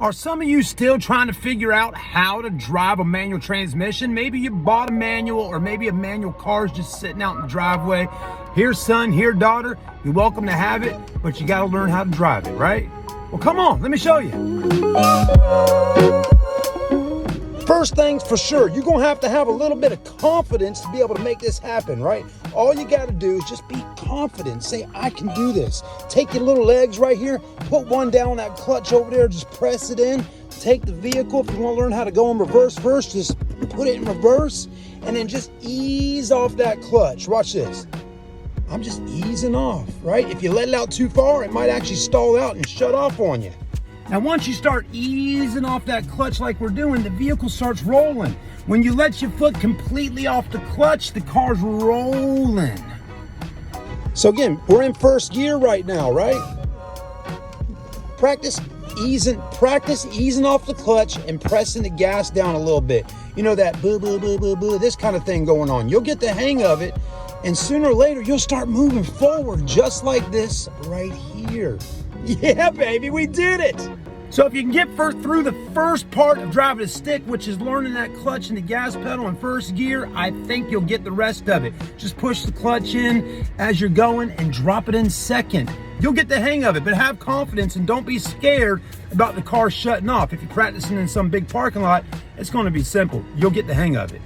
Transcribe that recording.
Are some of you still trying to figure out how to drive a manual transmission? Maybe you bought a manual, or maybe a manual car is just sitting out in the driveway. Here, son, here, daughter, you're welcome to have it, but you got to learn how to drive it, right? Well, come on, let me show you. First things for sure, you're going to have a little bit of confidence to be able to make this happen, right? All you got to do is just be confident. Say, I can do this. Take your little legs right here, put one down that clutch over there, just press it in. Take the vehicle. If you want to learn how to go in reverse first, just put it in reverse and then just ease off that clutch. Watch this. I'm just easing off, right? If you let it out too far, it might actually stall out and shut off on you. Now, once you start easing off that clutch like we're doing, the vehicle starts rolling. When you let your foot completely off the clutch, the car's rolling. So again, we're in first gear right now, right? Practice easing off the clutch and pressing the gas down a little bit. You know, that boo, boo, boo, boo, boo, this kind of thing going on. You'll get the hang of it, and sooner or later, you'll start moving forward just like this right here. Yeah, baby, we did it. So if you can get through the first part of driving a stick, which is learning that clutch and the gas pedal in first gear, I think you'll get the rest of it. Just push the clutch in as you're going and drop it in second. You'll get the hang of it, but have confidence and don't be scared about the car shutting off. If you're practicing in some big parking lot, it's going to be simple. You'll get the hang of it.